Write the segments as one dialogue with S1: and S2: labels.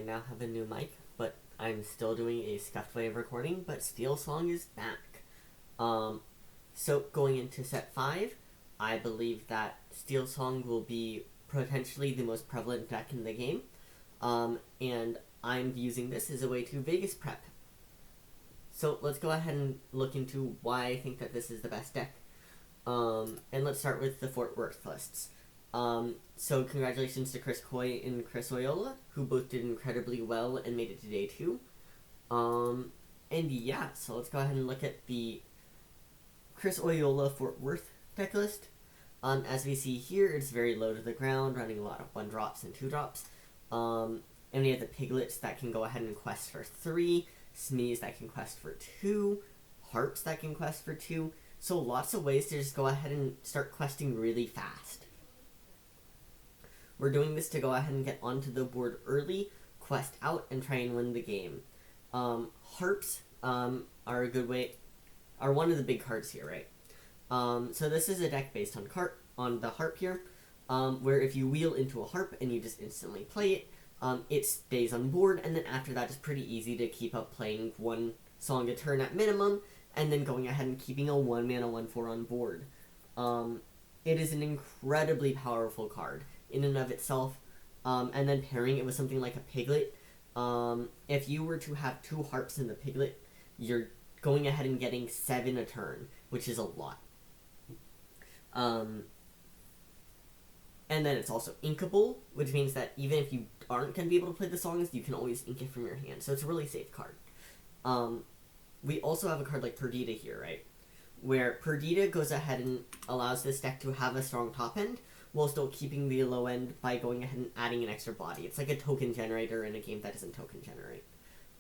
S1: now have a new mic, but I'm still doing a scuffed way of recording, but Steelsong is back. So going into set 5, I believe that Steelsong will be potentially the most prevalent deck in the game, and I'm using this as a way to Vegas prep. So let's go ahead and look into why I think that this is the best deck. And let's start with the Fort Worth lists. So congratulations to Chris Coy and Chris Oyola, who both did incredibly well and made it to day 2. And yeah, so let's go ahead and look at the Chris Oyola Fort Worth deck list. As we see here, it's very low to the ground, running a lot of 1-drops and 2-drops. And we have the Piglets that can go ahead and quest for 3, Smees that can quest for 2, Harps that can quest for 2. So lots of ways to just go ahead and start questing really fast. We're doing this to go ahead and get onto the board early, quest out, and try and win the game. Harps are a good way, are one of the big cards here, right? So this is a deck based on the harp here, where if you wheel into a harp and you just instantly play it, it stays on board, and then after that it's pretty easy to keep up playing one song a turn at minimum, and then going ahead and keeping a 1-mana 1/4 on board. It is an incredibly powerful card in and of itself, and then pairing it with something like a Piglet. If you were to have 2 harps in the Piglet, you're going ahead and getting 7 a turn, which is a lot. And then it's also inkable, which means that even if you aren't going to be able to play the songs, you can always ink it from your hand, so it's a really safe card. We also have a card like Perdita here, right? Where Perdita goes ahead and allows this deck to have a strong top end, while still keeping the low end by going ahead and adding an extra body. It's like a token generator in a game that doesn't token generate.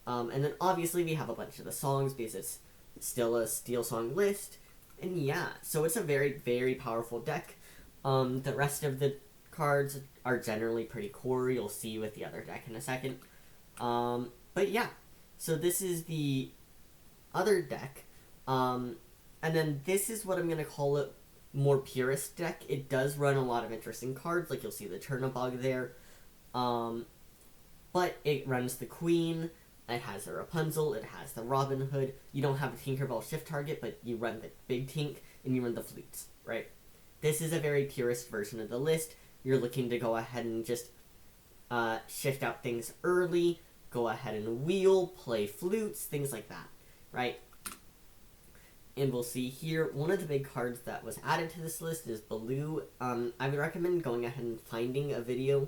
S1: And then obviously we have a bunch of the songs, because it's still a Steelsong list. And yeah, so it's a very, very powerful deck. The rest of the cards are generally pretty core. You'll see with the other deck in a second. But yeah, so this is the other deck. And then this is what I'm going to call it more purist deck. It does run a lot of interesting cards, like you'll see the Chernobog there. But it runs the Queen, it has the Rapunzel, it has the Robin Hood. You don't have a Tinkerbell shift target, but you run the Big Tink, and you run the Flutes, right? This is a very purist version of the list. You're looking to go ahead and just shift out things early, go ahead and wheel, play flutes, things like that, right? And we'll see here, one of the big cards that was added to this list is Baloo. I would recommend going ahead and finding a video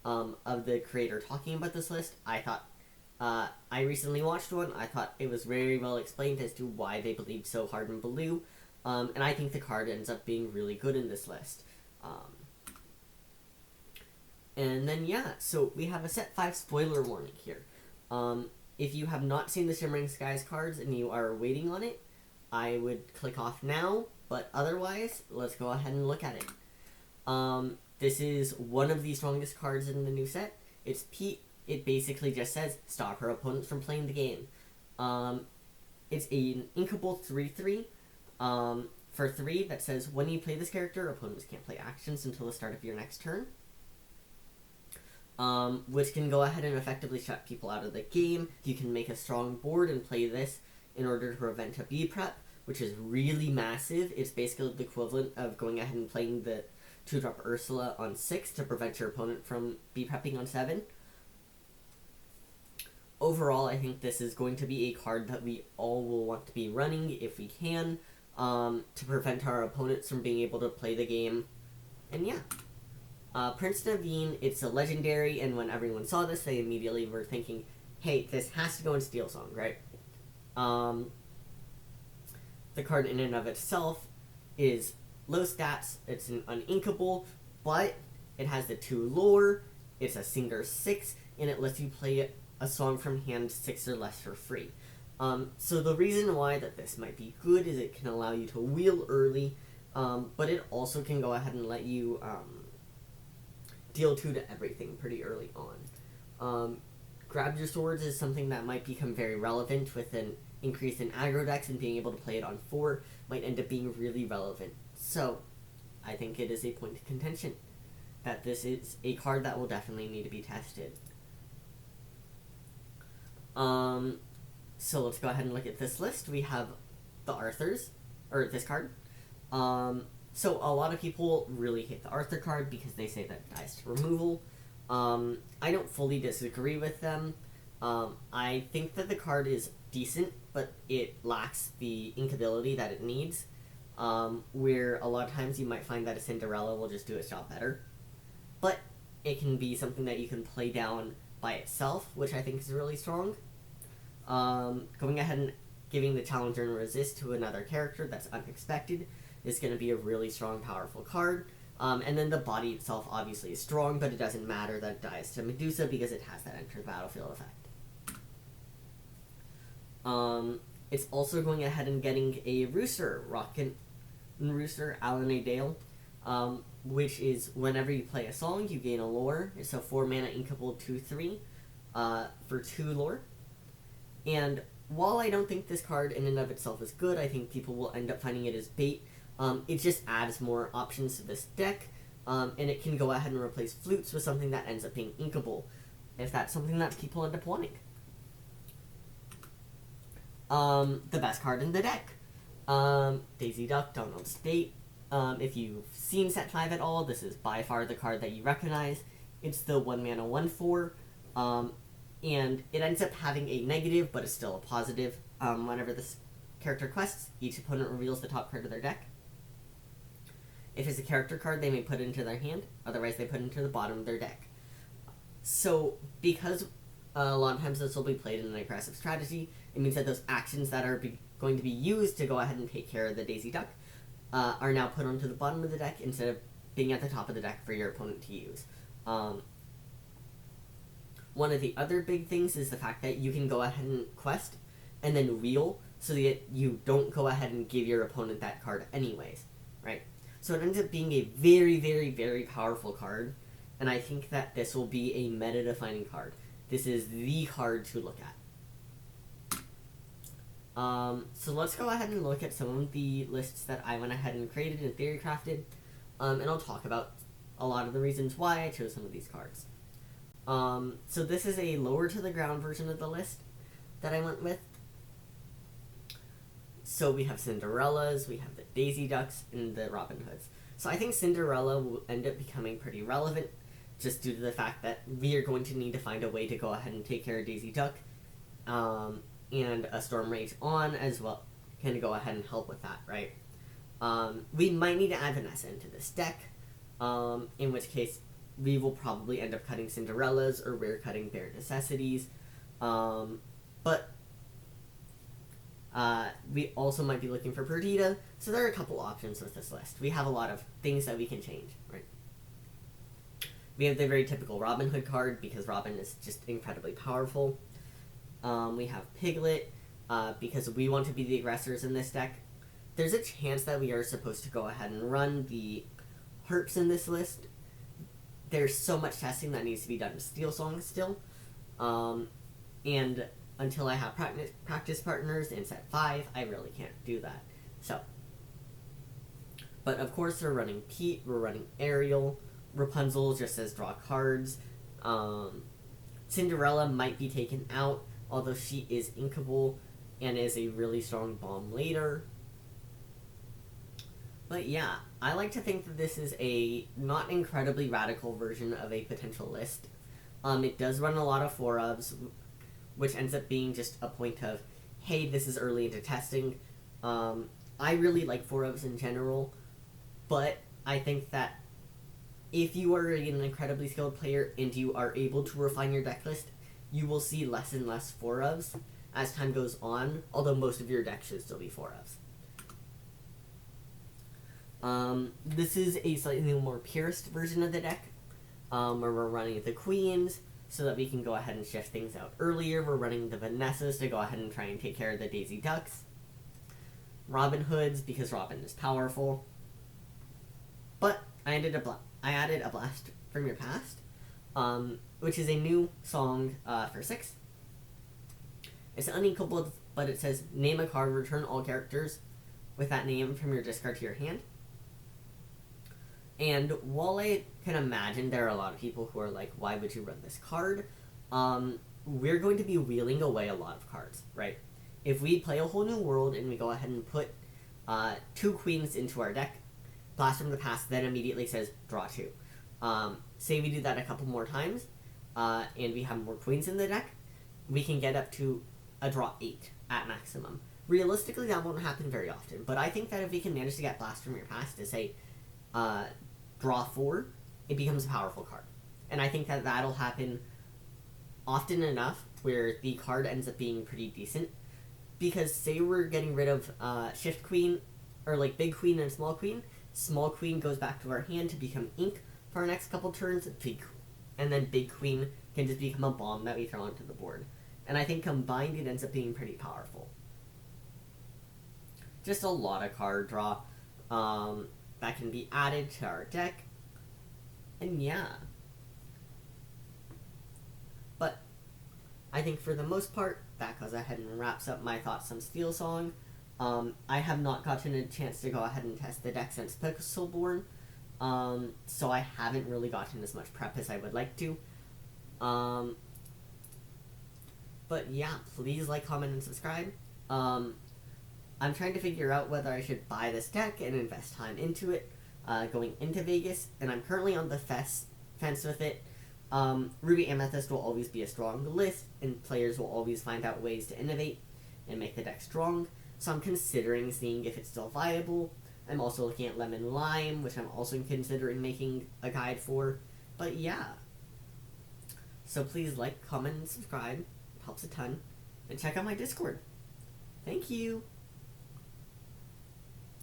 S1: of the creator talking about this list. I recently watched one. I thought it was very well explained as to why they believed so hard in Baloo. And I think the card ends up being really good in this list. And then yeah, so we have a set 5 spoiler warning here. If you have not seen the Shimmering Skies cards and you are waiting on it, I would click off now, but otherwise, let's go ahead and look at it. This is one of the strongest cards in the new set. It's Pete. It basically just says, stop her opponents from playing the game. It's an inkable 3/3 for 3 that says, when you play this character, opponents can't play actions until the start of your next turn. Which can go ahead and effectively shut people out of the game. You can make a strong board and play this in order to prevent a B-prep, which is really massive. It's basically the equivalent of going ahead and playing the 2-drop Ursula on 6 to prevent your opponent from B-prepping on 7. Overall, I think this is going to be a card that we all will want to be running if we can, to prevent our opponents from being able to play the game. And yeah. Prince Naveen, it's a legendary, and when everyone saw this, they immediately were thinking, hey, this has to go in Steelsong, right? The card in and of itself is low stats, it's an uninkable, but it has the 2 lore, it's a Singer 6, and it lets you play a song from hand 6 or less for free. So the reason why that this might be good is it can allow you to wheel early, but it also can go ahead and let you deal 2 to everything pretty early on. Grab Your Swords is something that might become very relevant with an increase in aggro decks, and being able to play it on 4 might end up being really relevant. So, I think it is a point of contention that this is a card that will definitely need to be tested. Um, so let's go ahead and look at this list. We have the Arthurs, or this card. So a lot of people really hate the Arthur card because they say that it dies to removal. I don't fully disagree with them. I think that the card is decent, but it lacks the inkability that it needs. Where a lot of times you might find that a Cinderella will just do its job better. But it can be something that you can play down by itself, which I think is really strong. Going ahead and giving the Challenger and Resist to another character that's unexpected is going to be a really strong, powerful card. And then the body itself obviously is strong, but it doesn't matter that it dies to Medusa because it has that enter the battlefield effect. It's also going ahead and getting a Rooster, Rooster, Alan A. Dale, which is whenever you play a song, you gain a lore. It's a 4-mana inkable 2/3 for 2 lore. And while I don't think this card in and of itself is good, I think people will end up finding it as bait. It just adds more options to this deck, and it can go ahead and replace flutes with something that ends up being inkable, if that's something that people end up wanting. The best card in the deck, Daisy Duck, Donald State. If you've seen set 5 at all, this is by far the card that you recognize. It's the 1-mana 1/4, and it ends up having a negative, but it's still a positive. Whenever this character quests, each opponent reveals the top card of their deck. If it's a character card, they may put it into their hand, otherwise they put it into the bottom of their deck. So, because a lot of times this will be played in an aggressive strategy, it means that those actions that are going to be used to go ahead and take care of the Daisy Duck are now put onto the bottom of the deck instead of being at the top of the deck for your opponent to use. One of the other big things is the fact that you can go ahead and quest and then wheel so that you don't go ahead and give your opponent that card anyways, right? So it ends up being a very, very, very powerful card, and I think that this will be a meta-defining card. This is the card to look at. So let's go ahead and look at some of the lists that I went ahead and created and theory crafted, and I'll talk about a lot of the reasons why I chose some of these cards. So this is a lower to the ground version of the list that I went with. So we have Cinderellas, we have the Daisy Ducks, and the Robin Hoods. So I think Cinderella will end up becoming pretty relevant, just due to the fact that we are going to need to find a way to go ahead and take care of Daisy Duck, and a Storm Rage on as well can go ahead and help with that, right? We might need to add Vanessa into this deck, in which case we will probably end up cutting Cinderellas or rare cutting Bare Necessities, but we also might be looking for Perdita, so there are a couple options with this list. We have a lot of things that we can change, right? We have the very typical Robin Hood card, because Robin is just incredibly powerful. We have Piglet, because we want to be the aggressors in this deck. There's a chance that we are supposed to go ahead and run the Herps in this list. There's so much testing that needs to be done with Steelsong still. And until I have practice partners in set 5, I really can't do that. So, but of course we're running Pete, we're running Ariel, Rapunzel just says draw cards. Cinderella might be taken out, although she is inkable and is a really strong bomb later. But yeah, I like to think that this is a not incredibly radical version of a potential list. It does run a lot of 4-ofs, which ends up being just a point of, hey, this is early into testing. I really like 4-ofs in general, but I think that if you are an incredibly skilled player and you are able to refine your deck list, you will see less and less 4-ofs as time goes on, although most of your deck should still be 4-ofs. This is a slightly more purist version of the deck, where we're running the Queens, so that we can go ahead and shift things out earlier. We're running the Vanessas to go ahead and try and take care of the Daisy Ducks. Robin Hoods, because Robin is powerful. But I added a Blast from Your Past, which is a new song for 6. It's unequal, but it says, name a card, return all characters with that name from your discard to your hand. And while I can imagine there are a lot of people who are like, why would you run this card? we're going to be wheeling away a lot of cards, right? If we play a whole new world and we go ahead and put 2 queens into our deck, Blast from the Past then immediately says draw 2. Say we do that a couple more times, and we have more queens in the deck, we can get up to a draw 8 at maximum. Realistically, that won't happen very often, but I think that if we can manage to get Blast from your Past to say draw 4, it becomes a powerful card. And I think that that'll happen often enough where the card ends up being pretty decent. Because say we're getting rid of Shift Queen, or like Big Queen and Small Queen goes back to our hand to become ink for our next couple turns, and then Big Queen can just become a bomb that we throw onto the board. And I think combined it ends up being pretty powerful. Just a lot of card draw that can be added to our deck. And yeah. But I think for the most part, that goes ahead and wraps up my thoughts on Steelsong. I have not gotten a chance to go ahead and test the deck since Pixelborn, so I haven't really gotten as much prep as I would like to. But yeah, please like, comment, and subscribe. I'm trying to figure out whether I should buy this deck and invest time into it, going into Vegas, and I'm currently on the fence with it. Ruby Amethyst will always be a strong list, and players will always find out ways to innovate and make the deck strong, so I'm considering seeing if it's still viable. I'm also looking at Lemon Lime, which I'm also considering making a guide for, but yeah. So please like, comment, and subscribe, it helps a ton, and check out my Discord. Thank you!